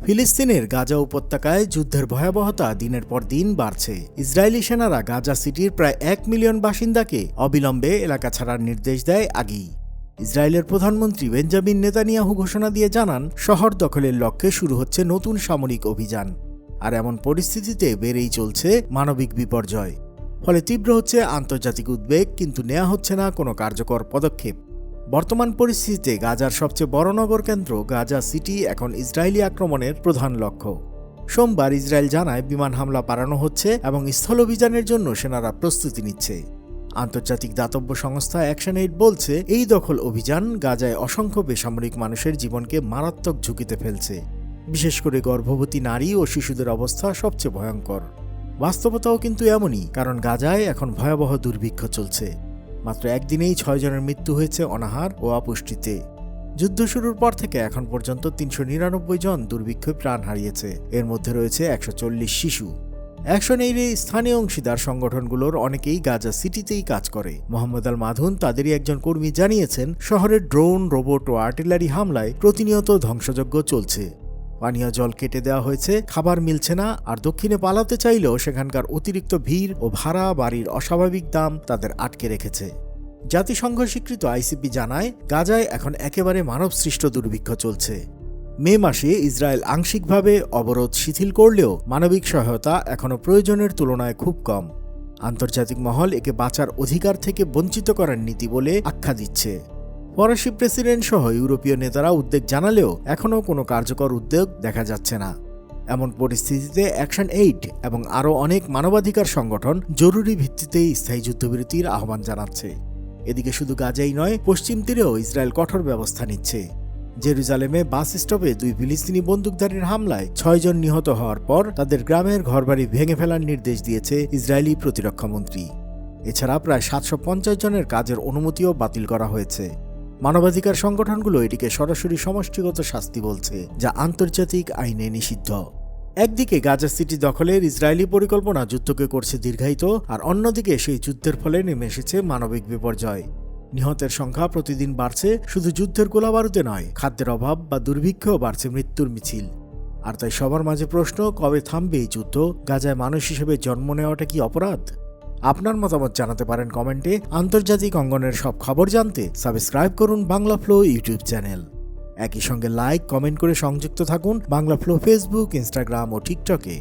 ফিলিস্তিনের গাজা উপত্যকায় যুদ্ধের ভয়াবহতা দিনের পর দিন বাড়ছে। ইসরায়েলি সেনারা গাজা সিটির প্রায় 1 মিলিয়ন বাসিন্দাকে অবিলম্বে এলাকা ছাড়ার নির্দেশ দেয় আগেই। ইসরায়েলের প্রধানমন্ত্রী বেঞ্জামিন নেতানিয়াহু ঘোষণা দিয়ে জানান, শহর দখলের লক্ষ্যে শুরু হচ্ছে নতুন সামরিক অভিযান। আর এমন পরিস্থিতিতে বেড়েই চলছে মানবিক বিপর্যয়। ফলে তীব্র হচ্ছে আন্তর্জাতিক উদ্বেগ, কিন্তু নেওয়া হচ্ছে না কোনো কার্যকর পদক্ষেপ। বর্তমান পরিস্থিতিতে গাজার সবচেয়ে বড় নগর কেন্দ্র গাজা সিটি এখন ইসরায়েলি আক্রমণের প্রধান লক্ষ্য। সোমবার ইসরায়েল জানায় বিমান হামলা বাড়ানো হচ্ছে এবং স্থল অভিযানের জন্য সেনারা প্রস্তুতি নিচ্ছে। আন্তর্জাতিক দাতব্য সংস্থা অ্যাকশন-এইড বলছে, এই দখল অভিযান গাজায় অসংখ্য বেসামরিক মানুষের জীবনকে মারাত্মক ঝুঁকিতে ফেলছে। বিশেষ করে গর্ভবতী নারী ও শিশুদের অবস্থা সবচেয়ে ভয়ঙ্কর। বাস্তবতাও কিন্তু এমনই, কারণ গাজায় এখন ভয়াবহ দুর্ভিক্ষ চলছে। মাত্র একদিনেই 6 জনের মৃত্যু হয়েছে অনাহার ও অপুষ্টিতে। যুদ্ধ শুরুর পর থেকে এখন পর্যন্ত 399 জন দুর্ভিক্ষে প্রাণ হারিয়েছে। এর মধ্যে রয়েছে 140 শিশু। অ্যাকশন-এইডের স্থানীয় অংশীদার সংগঠনগুলোর অনেকেই গাজা সিটিতেই কাজ করে। মোহাম্মদ আল মাধুন, তাদেরই একজন কর্মী, জানিয়েছেন, শহরের ড্রোন, রোবট ও আর্টিলারি হামলায় প্রতিনিয়ত ধ্বংসযজ্ঞ চলছে। পানীয় জল কেটে দেওয়া হয়েছে, খাবার মিলছে না, আর দক্ষিণে পালাতে চাইলেও সেখানকার অতিরিক্ত ভিড় ও ভাড়া বাড়ির অস্বাভাবিক দাম তাদের আটকে রেখেছে। জাতিসংঘ স্বীকৃত আইসিপি জানায়, গাজায় এখন একেবারে মানবসৃষ্ট দুর্ভিক্ষ চলছে। মে মাসে ইসরায়েল আংশিকভাবে অবরোধ শিথিল করলেও মানবিক সহায়তা এখনও প্রয়োজনের তুলনায় খুব কম। আন্তর্জাতিক মহল একে বাঁচার অধিকার থেকে বঞ্চিত করার নীতি বলে আখ্যা দিচ্ছে। ফরাসি প্রেসিডেন্ট সহ ইউরোপীয় নেতারা উদ্বেগ জানালেও এখনও কোনো কার্যকর উদ্যোগ দেখা যাচ্ছে না। এমন পরিস্থিতিতে অ্যাকশন-এইড এবং আরও অনেক মানবাধিকার সংগঠন জরুরি ভিত্তিতে স্থায়ী যুদ্ধবিরতির আহ্বান জানাচ্ছে। এদিকে শুধু গাজাই নয়, পশ্চিম তীরেও ইসরায়েল কঠোর ব্যবস্থা নিচ্ছে। জেরুজালেমে বাস স্টপে 2 ফিলিস্তিনি বন্দুকধারীর হামলায় 6 জন নিহত হওয়ার পর তাদের গ্রামের ঘরবাড়ি ভেঙে ফেলার নির্দেশ দিয়েছে ইসরায়েলি প্রতিরক্ষামন্ত্রী। এছাড়া প্রায় 750 জনের কাজের অনুমতিও বাতিল করা হয়েছে। মানবাধিকার সংগঠনগুলো এটিকে সরাসরি সমষ্টিগত শাস্তি বলছে, যা আন্তর্জাতিক আইনে নিষিদ্ধ। একদিকে গাজা সিটি দখলের ইসরায়েলি পরিকল্পনা যুদ্ধকে করছে দীর্ঘায়িত, আর অন্যদিকে সেই যুদ্ধের ফলে নেমে এসেছে মানবিক বিপর্যয়। নিহতের সংখ্যা প্রতিদিন বাড়ছে। শুধু যুদ্ধের গোলাবারুদে নয়, খাদ্যের অভাব বা দুর্ভিক্ষও বাড়ছে মৃত্যুর মিছিল। আর তাই সবার মাঝে প্রশ্ন, কবে থামবে এই যুদ্ধ? গাজায় মানুষ হিসেবে জন্ম নেওয়াটা কি অপরাধ? আপনার মতামত জানাতে পারেন কমেন্টে। আন্তর্জাতিক অঙ্গনের সব খবর জানতে সাবস্ক্রাইব করুন বাংলা ফ্লো ইউটিউব চ্যানেল। একই সঙ্গে লাইক, কমেন্ট করে সংযুক্ত থাকুন বাংলা ফ্লো ফেসবুক, ইনস্টাগ্রাম ও টিকটকে।